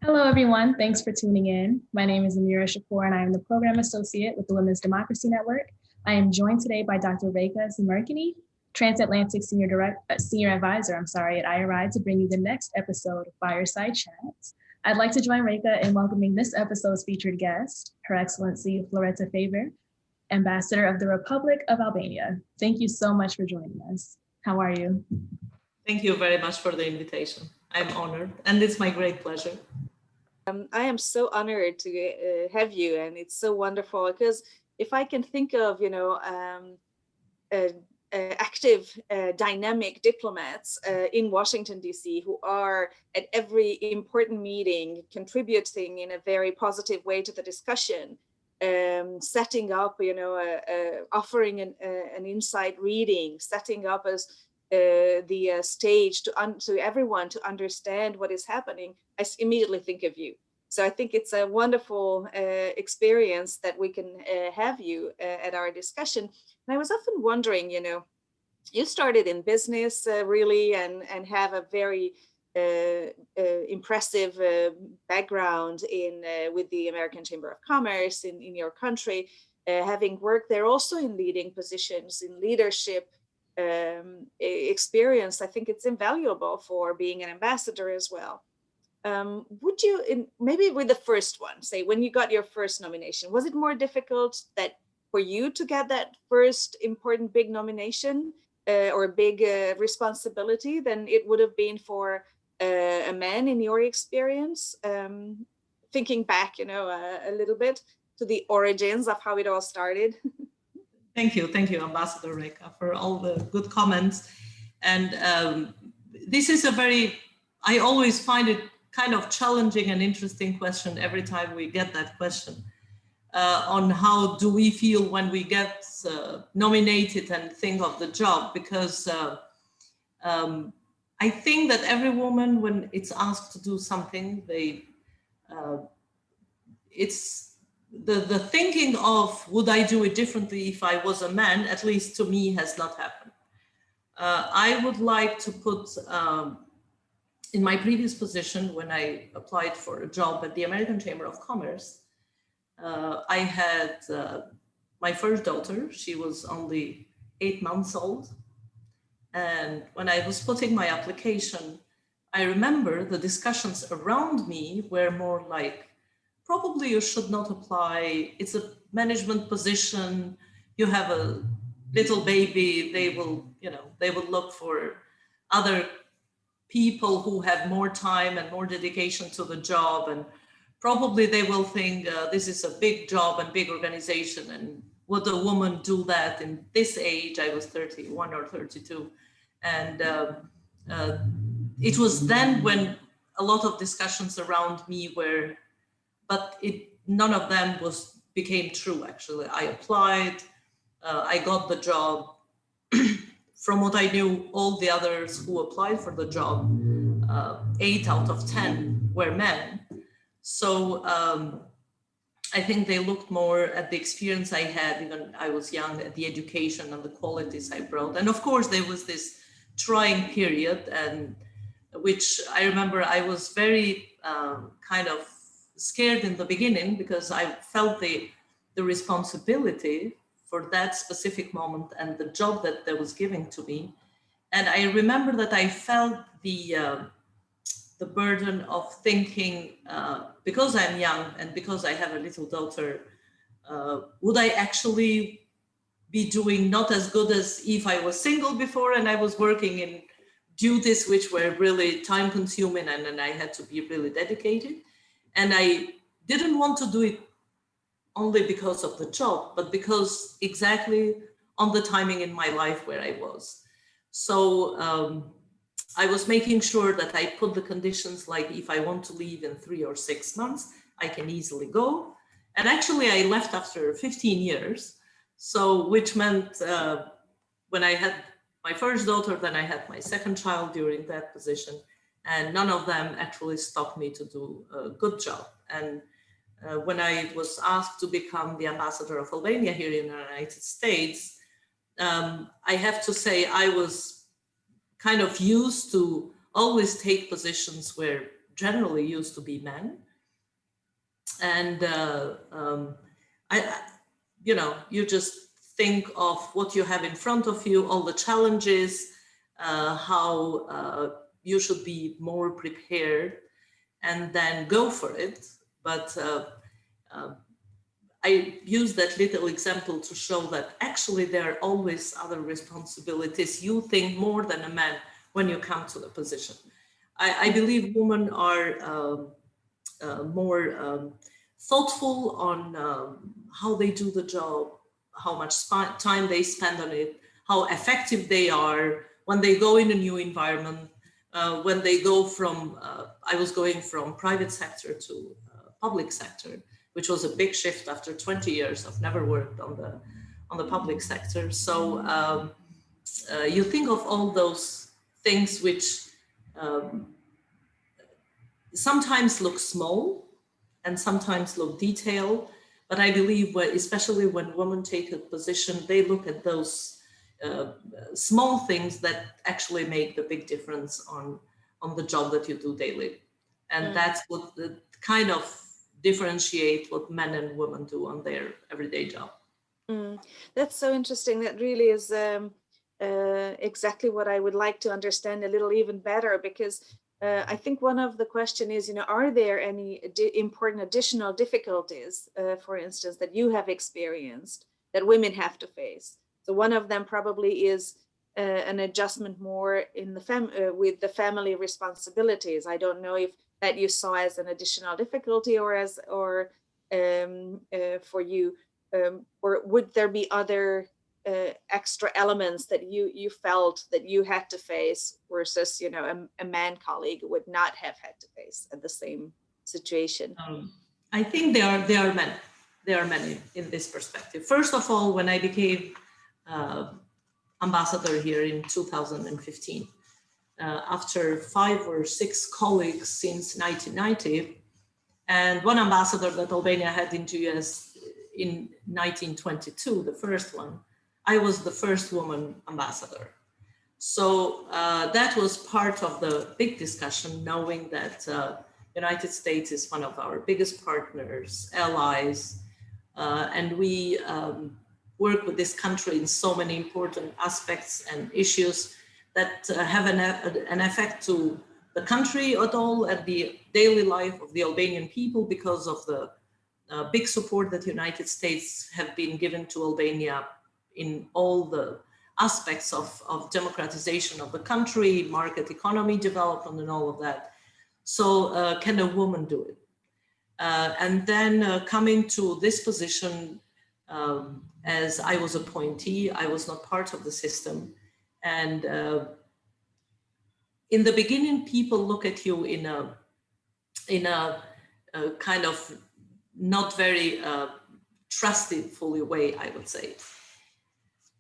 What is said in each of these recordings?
Hello, everyone. Thanks for tuning in. My name is Amira Shapour, and I am the Program Associate with the Women's Democracy Network. I am joined today by Dr. Reka Samarkini, Transatlantic Senior Advisor, at IRI, to bring you the next episode of Fireside Chats. I'd like to join Reka in welcoming this episode's featured guest, Her Excellency Floreta Faber, Ambassador of the Republic of Albania. Thank you so much for joining us. How are you? Thank you very much for the invitation. I'm honored, and it's my great pleasure. I am so honored to have you, and it's so wonderful because if I can think of, active, dynamic diplomats in Washington, D.C., who are at every important meeting contributing in a very positive way to the discussion, setting up, offering an insight reading, setting up as the stage to everyone to understand what is happening, I immediately think of you. So I think it's a wonderful experience that we can have you at our discussion. And I was often wondering, you started in business really and have a very impressive background with the American Chamber of Commerce in your country, having worked there also in leading positions in leadership experience. I think it's invaluable for being an ambassador as well. Would you, maybe with the first one, say when you got your first nomination, was it more difficult for you to get that first important big nomination or big responsibility than it would have been for a man in your experience? Thinking back, a little bit to the origins of how it all started. Thank you, Ambassador Reka, for all the good comments. And this is I always find it kind of challenging and interesting question every time we get that question on how do we feel when we get nominated and think of the job, because I think that every woman, when it's asked to do something, it's the thinking of would I do it differently if I was a man, at least to me, has not happened. I would like to put in my previous position, when I applied for a job at the American Chamber of Commerce, I had my first daughter. She was only 8 months old. And when I was putting my application, I remember the discussions around me were more like, probably you should not apply. It's a management position. You have a little baby. They will look for other people who have more time and more dedication to the job, and probably they will think this is a big job and big organization, and would a woman do that in this age? I was 31 or 32, and it was then when a lot of discussions around me were, but none of them became true. Actually, I applied, I got the job. From what I knew, all the others who applied for the job, 8 out of 10 were men. So I think they looked more at the experience I had, even I was young, at the education and the qualities I brought. And of course, there was this trying period, and which I remember I was very kind of scared in the beginning, because I felt the responsibility for that specific moment and the job that was given to me. And I remember that I felt the burden of thinking, because I'm young and because I have a little daughter, would I actually be doing not as good as if I was single before and I was working in duties which were really time consuming and I had to be really dedicated. And I didn't want to do it only because of the job, but because exactly on the timing in my life where I was. So I was making sure that I put the conditions, like if I want to leave in 3 or 6 months, I can easily go. And actually I left after 15 years. So which meant when I had my first daughter, then I had my second child during that position, and none of them actually stopped me to do a good job. And when I was asked to become the ambassador of Albania here in the United States, I have to say I was kind of used to always take positions where generally used to be men. And you just think of what you have in front of you, all the challenges, how you should be more prepared, and then go for it. But I use that little example to show that actually there are always other responsibilities. You think more than a man when you come to the position. I believe women are more thoughtful on how they do the job, how much time they spend on it, how effective they are when they go in a new environment, when they go from, I was going from private sector to public sector, which was a big shift after 20 years. I've never worked on the public sector. So you think of all those things which sometimes look small and sometimes look detailed, but I believe especially when women take a position, they look at those small things that actually make the big difference on the job that you do daily. And that's what kind of differentiate what men and women do on their everyday job. That's so interesting. That really is exactly what I would like to understand a little even better, because I think one of the question is, are there any important additional difficulties, for instance, that you have experienced that women have to face? So one of them probably is an adjustment more in the with the family responsibilities. I don't know if that you saw as an additional difficulty or for you, or would there be other extra elements that you felt that you had to face versus a man colleague would not have had to face at the same situation? I think there are many in this perspective. First of all, when I became ambassador here in 2015, after 5 or 6 colleagues since 1990, and one ambassador that Albania had in the US in 1922, the first one, I was the first woman ambassador. So that was part of the big discussion, knowing that United States is one of our biggest partners, allies, and we work with this country in so many important aspects and issues that have an effect to the country at all, at the daily life of the Albanian people, because of the big support that the United States have been given to Albania in all the aspects of democratization of the country, market economy development and all of that. So can a woman do it? And then coming to this position, as I was appointee, I was not part of the system. And in the beginning, people look at you in a kind of not very trustfully way, I would say.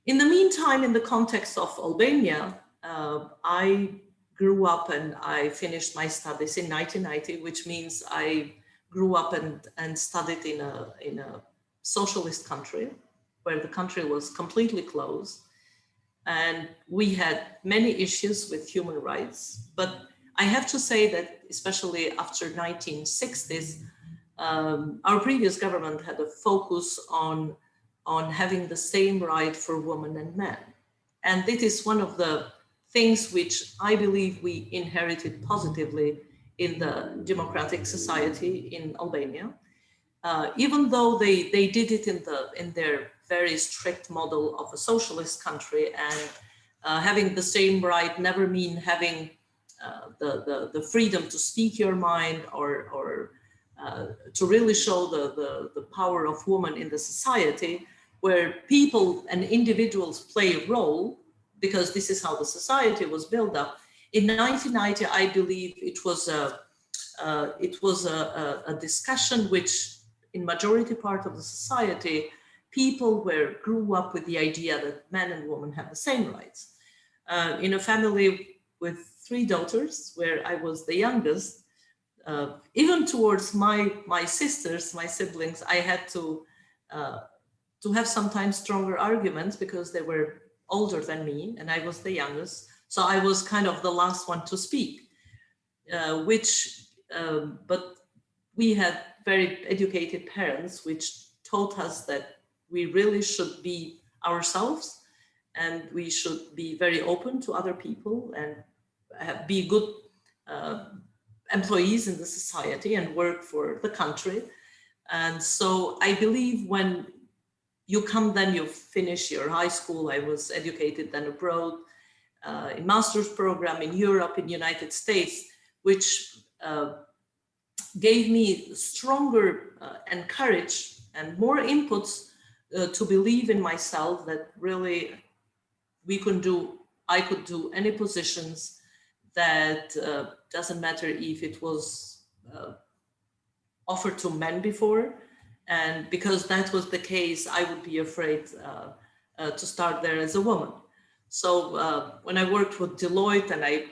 In the meantime, in the context of Albania, I grew up and I finished my studies in 1990, which means I grew up and studied in a socialist country where the country was completely closed. And we had many issues with human rights. But I have to say that especially after 1960s, our previous government had a focus on having the same right for women and men. And this is one of the things which I believe we inherited positively in the democratic society in Albania. Even though they did it in their very strict model of a socialist country, and having the same right never mean having the freedom to speak your mind or to really show the power of women in the society, where people and individuals play a role, because this is how the society was built up. In 1990, I believe it was a discussion which, in majority part of the society, people grew up with the idea that men and women have the same rights. In a family with 3 daughters, where I was the youngest, even towards my sisters, my siblings, I had to have sometimes stronger arguments because they were older than me and I was the youngest. So I was kind of the last one to speak, which but we had very educated parents, which taught us that we really should be ourselves, and we should be very open to other people and be good employees in the society and work for the country. And so I believe when you come, then you finish your high school. I was educated then abroad in master's program in Europe, in United States, which gave me stronger and courage and more inputs to believe in myself that really I could do any positions that doesn't matter if it was offered to men before. And because that was the case, I would be afraid to start there as a woman. So when I worked with Deloitte and I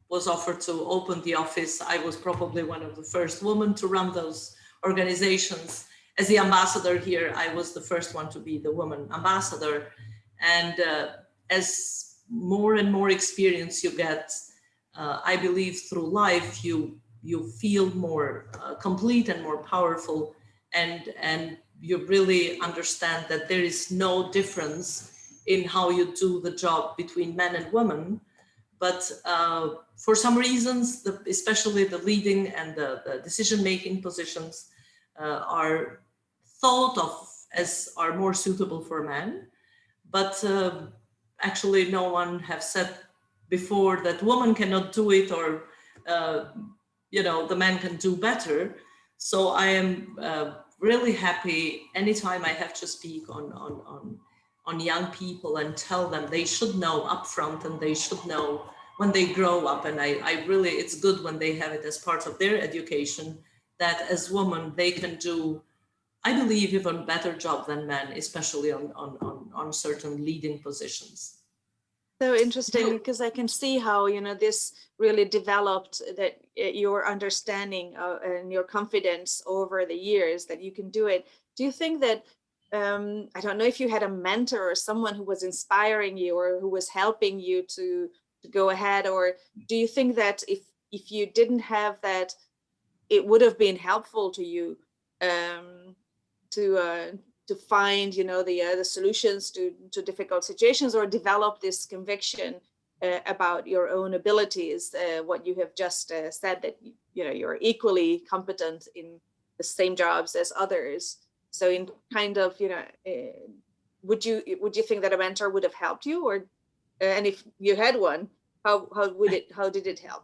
was offered to open the office, I was probably one of the first women to run those organizations. As the ambassador here, I was the first one to be the woman ambassador. And as more and more experience you get, I believe through life, you feel more complete and more powerful, and you really understand that there is no difference in how you do the job between men and women. But for some reasons, especially the leading and the decision-making positions are thought of as are more suitable for men. But actually, no one have said before that woman cannot do it, or the man can do better. So I am really happy anytime I have to speak on young people and tell them they should know upfront, and they should know when they grow up. And I really, it's good when they have it as part of their education, that as women they can do, I believe, even better job than men, especially on certain leading positions. So interesting, because I can see how, this really developed, that your understanding and your confidence over the years that you can do it. Do you think that, I don't know if you had a mentor or someone who was inspiring you or who was helping you to go ahead, or do you think that if you didn't have that, it would have been helpful to you to find, the solutions to difficult situations, or develop this conviction about your own abilities? What you have just said, that you're equally competent in the same jobs as others. So in kind of, would you think that a mentor would have helped you, or and if you had one, how did it help?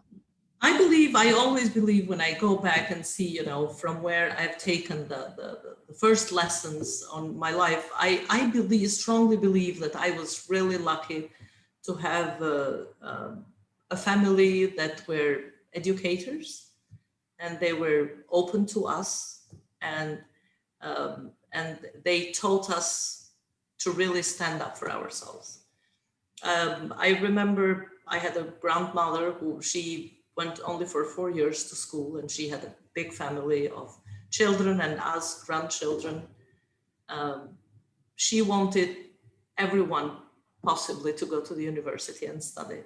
I always believe when I go back and see, from where I've taken the first lessons on my life, I strongly believe that I was really lucky to have a family that were educators, and they were open to us, and they taught us to really stand up for ourselves. I remember I had a grandmother who she went only for 4 years to school, and she had a big family of children and us grandchildren. She wanted everyone possibly to go to the university and study.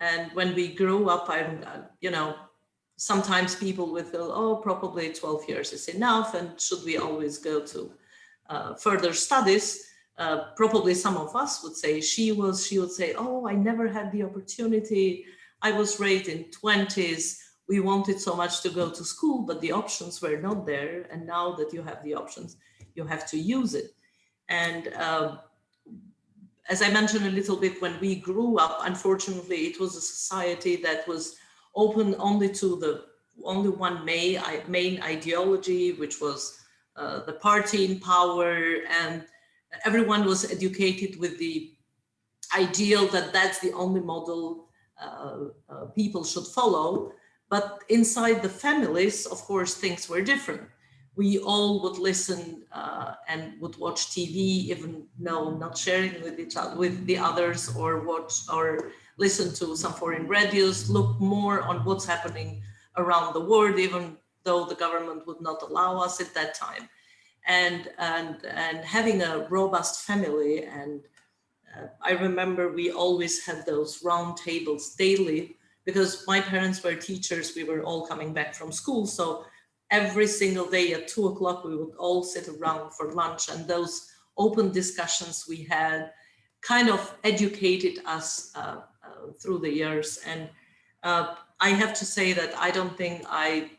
And when we grew up, sometimes people would feel, oh, probably 12 years is enough, and should we always go to further studies? Probably some of us would say, she would say, oh, I never had the opportunity. I was raised in 20s. We wanted so much to go to school, but the options were not there. And now that you have the options, you have to use it. And as I mentioned a little bit, when we grew up, unfortunately, it was a society that was open only to only one main ideology, which was the party in power, and everyone was educated with the ideal that that's the only model people should follow. But inside the families, of course, things were different. We all would listen and would watch TV, even though not sharing with each other, with the others, or watch or listen to some foreign radios, look more on what's happening around the world, even though the government would not allow us at that time. And having a robust family, and I remember we always had those round tables daily because my parents were teachers. We were all coming back from school. So every single day at 2 o'clock, we would all sit around for lunch, and those open discussions we had kind of educated us through the years. And I have to say that I don't think I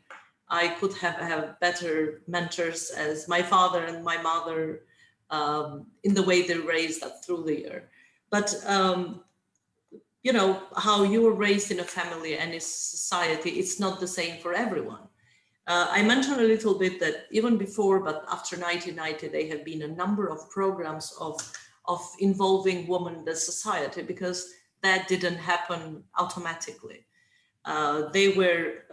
could have better mentors as my father and my mother in the way they raised us through the year. But you know, how you were raised in a family and in society, it's not the same for everyone. I mentioned a little bit that even before, but after 1990, there have been a number of programs of involving women in the society, because that didn't happen automatically. They were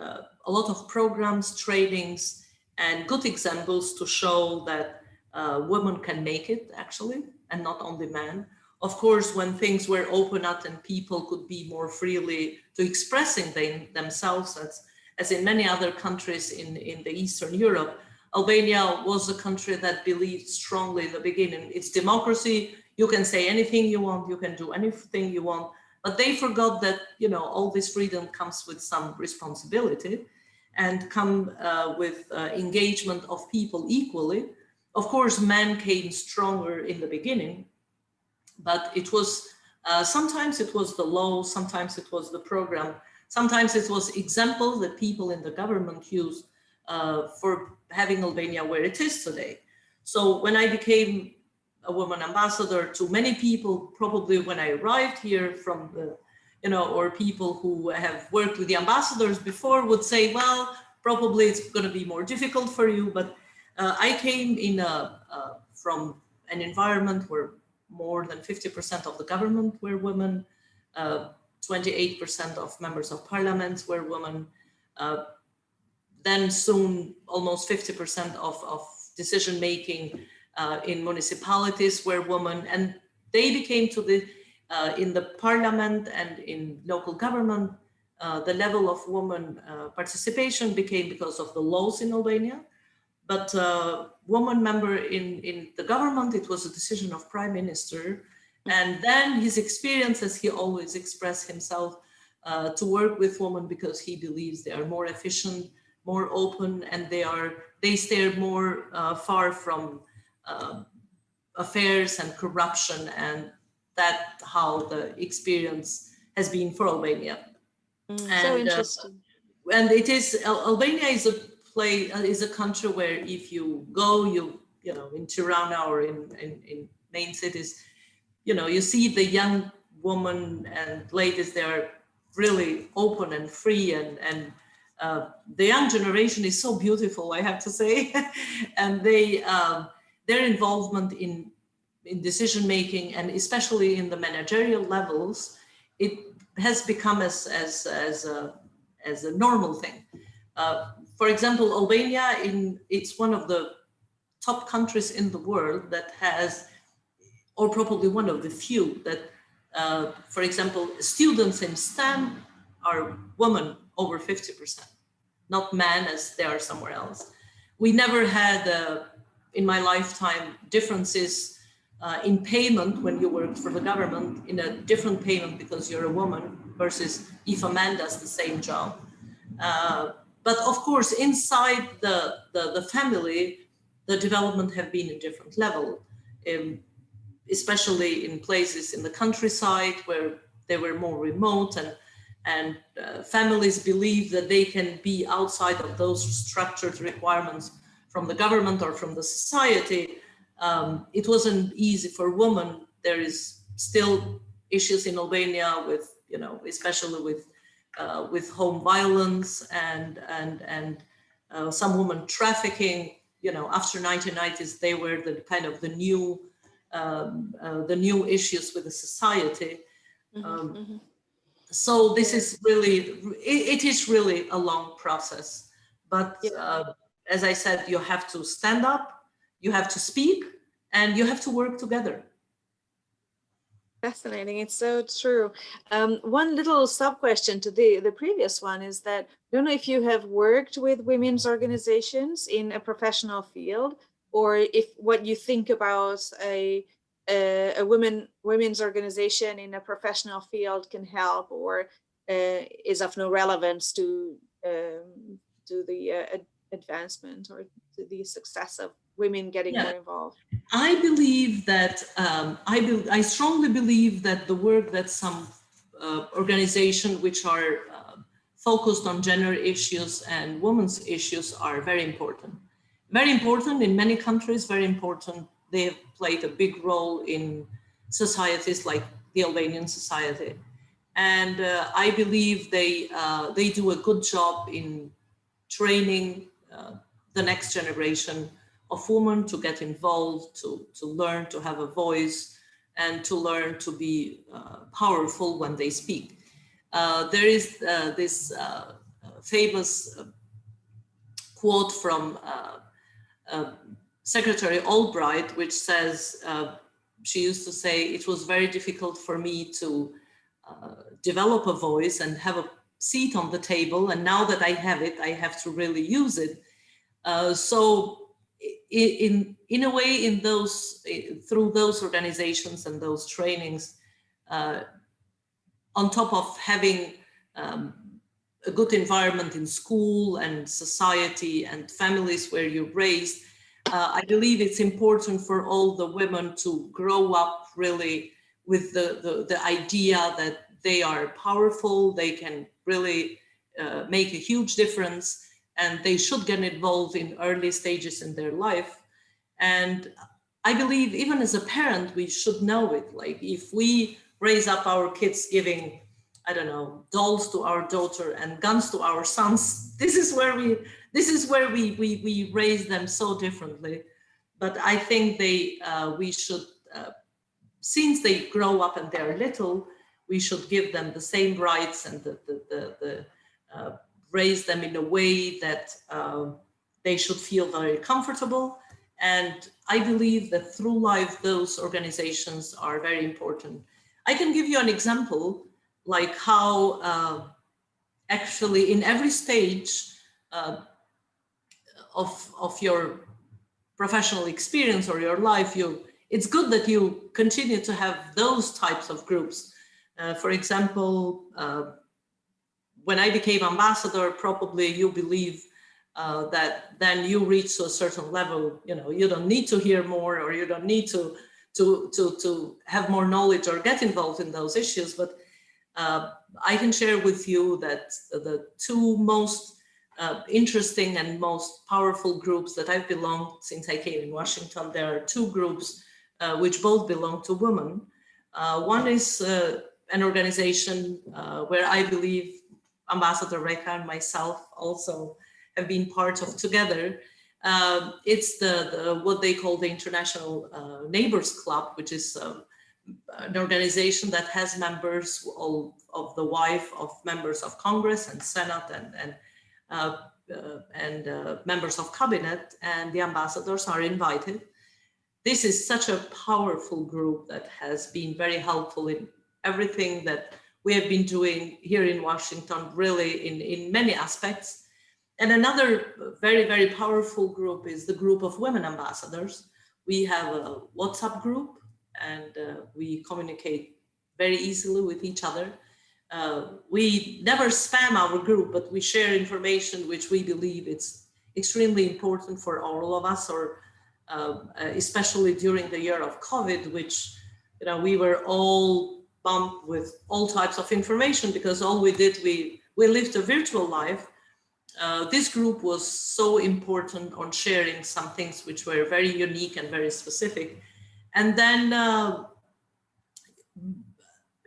a lot of programs, trainings, and good examples to show that women can make it, actually, and not only men. Of course, when things were open up and people could be more freely to expressing themselves, as in many other countries in the Eastern Europe, Albania was a country that believed strongly in the beginning. It's democracy. You can say anything you want. You can do anything you want. But they forgot that, you know, all this freedom comes with some responsibility and come with engagement of people equally. Of course, men came stronger in the beginning, but it was sometimes it was the law, sometimes it was the program, sometimes it was examples that people in the government used for having Albania where it is today. So when I became a woman ambassador, to many people, probably when I arrived here from the, you know, or people who have worked with the ambassadors before would say, well, probably it's going to be more difficult for you. But I came in from an environment where more than 50% of the government were women, 28% of members of parliament were women, then soon almost 50% of decision-making in municipalities were women, and they became to the in the parliament and in local government, the level of women participation became because of the laws in Albania. But woman member in the government, it was a decision of prime minister. And then his experience, as he always expressed himself, to work with women because he believes they are more efficient, more open, and they stay more far from affairs and corruption, and that's how the experience has been for Albania. So interesting. And it is, Albania is a country where if you go, you know, in Tirana or in main cities, you know, you see the young women and ladies, they are really open and free, and the young generation is so beautiful, I have to say. And their involvement in decision making, and especially in the managerial levels, it has become as a normal thing. For example, Albania, it's one of the top countries in the world that has, or probably one of the few that, for example, students in STEM are women over 50%, not men as they are somewhere else. We never had, in my lifetime, differences in payment when you work for the government, in a different payment because you're a woman versus if a man does the same job. But of course, inside the family, the development have been a different level, especially in places in the countryside where they were more remote, and families believe that they can be outside of those structured requirements from the government or from the society. It wasn't easy for women. There is still issues in Albania with, you know, especially with home violence and some women trafficking. You know, after 1990s, they were the kind of the new issues with the society. So this is really, it is really a long process. But as I said, you have to stand up, you have to speak, and you have to work together. Fascinating. It's so true. One little sub question to the previous one is that I don't know if you have worked with women's organizations in a professional field, or if what you think about a women's organization in a professional field can help, or is of no relevance to the advancement or to the success of women getting more involved. I believe that I strongly believe that the work that some organizations which are focused on gender issues and women's issues are very important. Very important in many countries, very important. They have played a big role in societies like the Albanian society. And I believe they do a good job in training the next generation of women to get involved, to learn to have a voice, and to learn to be powerful when they speak. There is this famous quote from Secretary Albright, which says, she used to say, it was very difficult for me to develop a voice and have a seat on the table. And now that I have it, I have to really use it. So in a way, in those, through those organizations and those trainings, on top of having a good environment in school and society and families where you're raised, I believe it's important for all the women to grow up really with the idea that they are powerful, they can really make a huge difference, and they should get involved in early stages in their life. And I believe even as a parent, we should know it. Like if we raise up our kids giving, I don't know, dolls to our daughter and guns to our sons, this is where we raise them so differently. But I think we should, since they grow up and they're little, we should give them the same rights and raise them in a way that they should feel very comfortable. And I believe that through life, those organizations are very important. I can give you an example, like how actually in every stage of your professional experience or your life, it's good that you continue to have those types of groups. For example, when I became ambassador, probably you believe that then you reach to a certain level, you don't need to hear more, or you don't need to have more knowledge or get involved in those issues. But I can share with you that the two most interesting and most powerful groups that I've belonged since I came in Washington, there are two groups which both belong to women. One is an organization where I believe Ambassador Reka and myself also have been part of together. It's what they call the International Neighbors Club, which is an organization that has members of the wife of members of Congress and Senate and members of cabinet, and the ambassadors are invited. This is such a powerful group that has been very helpful in everything that we have been doing here in Washington, really in many aspects. And another very, very powerful group is the group of women ambassadors. We have a WhatsApp group, and we communicate very easily with each other. We never spam our group, but we share information which we believe it's extremely important for all of us, or especially during the year of COVID, which we were all bumped with all types of information because all we did, we lived a virtual life. This group was so important on sharing some things which were very unique and very specific. And then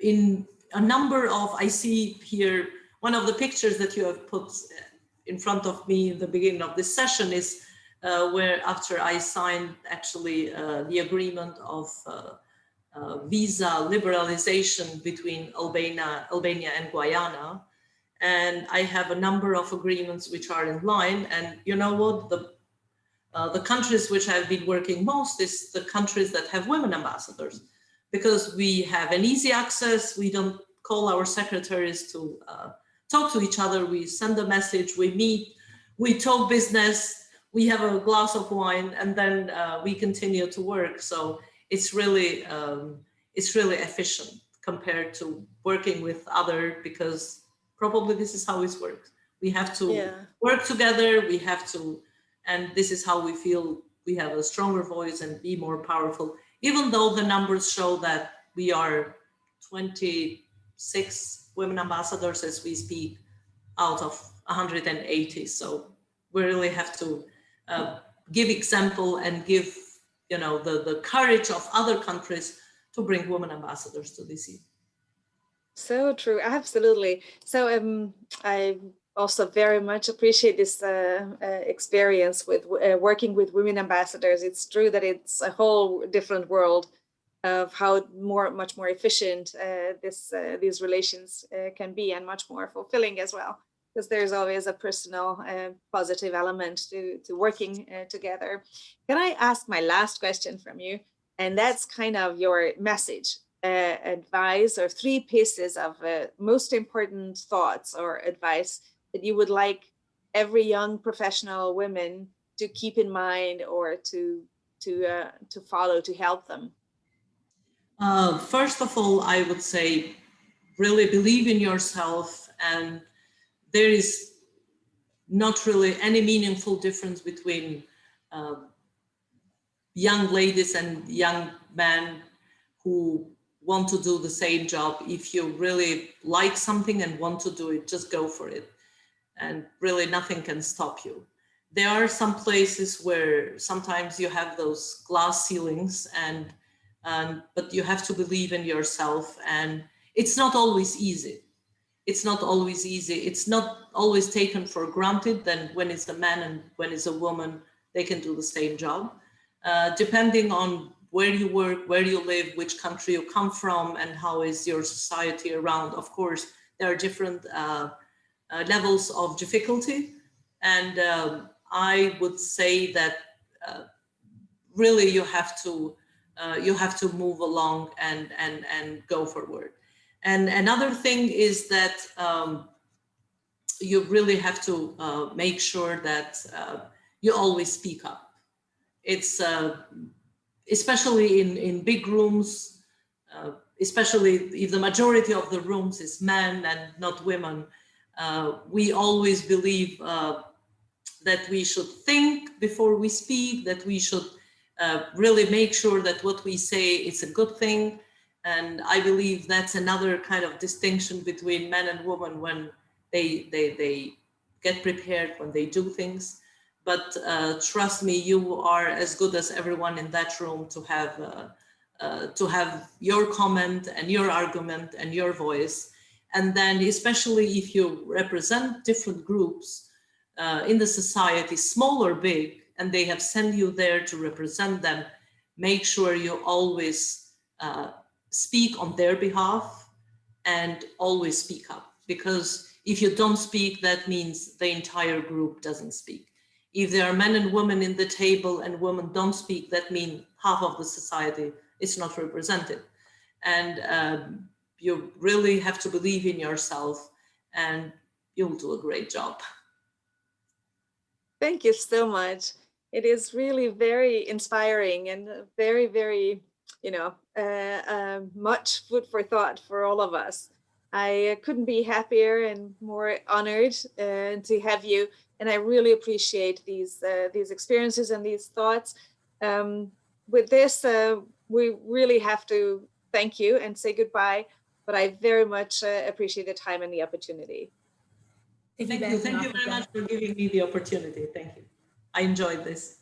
in a number of, I see here, one of the pictures that you have put in front of me in the beginning of this session is where after I signed actually the agreement of visa liberalization between Albania and Guyana. And I have a number of agreements which are in line. And you know what? The countries which I've been working most is the countries that have women ambassadors, because we have an easy access. We don't call our secretaries to talk to each other. We send a message, we meet, we talk business, we have a glass of wine, and then we continue to work. So it's really efficient compared to working with other, because probably this is how it works. We have to work together, we have to, and this is how we feel we have a stronger voice and be more powerful, even though the numbers show that we are 26 women ambassadors as we speak out of 180. So we really have to give example and give, you know, the courage of other countries to bring women ambassadors to DC. So true, absolutely. So I also very much appreciate this experience with working with women ambassadors. It's true that it's a whole different world of how much more efficient these relations can be, and much more fulfilling as well, because there's always a personal positive element to working together. Can I ask my last question from you? And that's kind of your message, advice, or 3 pieces of most important thoughts or advice that you would like every young professional women to keep in mind, or to follow, to help them. First of all, I would say really believe in yourself, and there is not really any meaningful difference between young ladies and young men who want to do the same job. If you really like something and want to do it, just go for it. And really nothing can stop you. There are some places where sometimes you have those glass ceilings, but you have to believe in yourself, and it's not always easy. It's not always easy. It's not always taken for granted that when it's a man and when it's a woman, they can do the same job. Depending on where you work, where you live, which country you come from, and how is your society around. Of course, there are different levels of difficulty. And I would say that really you have to move along and go forward. And another thing is that you really have to make sure that you always speak up. It's especially in big rooms, especially if the majority of the rooms is men and not women. We always believe that we should think before we speak, that we should really make sure that what we say is a good thing. And I believe that's another kind of distinction between men and women when they get prepared, when they do things. But trust me, you are as good as everyone in that room to have your comment and your argument and your voice. And then especially if you represent different groups in the society, small or big, and they have sent you there to represent them, make sure you always speak on their behalf and always speak up. Because if you don't speak, that means the entire group doesn't speak. If there are men and women in the table and women don't speak, that means half of the society is not represented. And you really have to believe in yourself, and you'll do a great job. Thank you so much. It is really very inspiring and very, very, much food for thought for all of us. I couldn't be happier and more honored to have you. And I really appreciate these experiences and these thoughts. With this, we really have to thank you and say goodbye. But I very much appreciate the time and the opportunity. Thank you very much for giving me the opportunity. Thank you. I enjoyed this.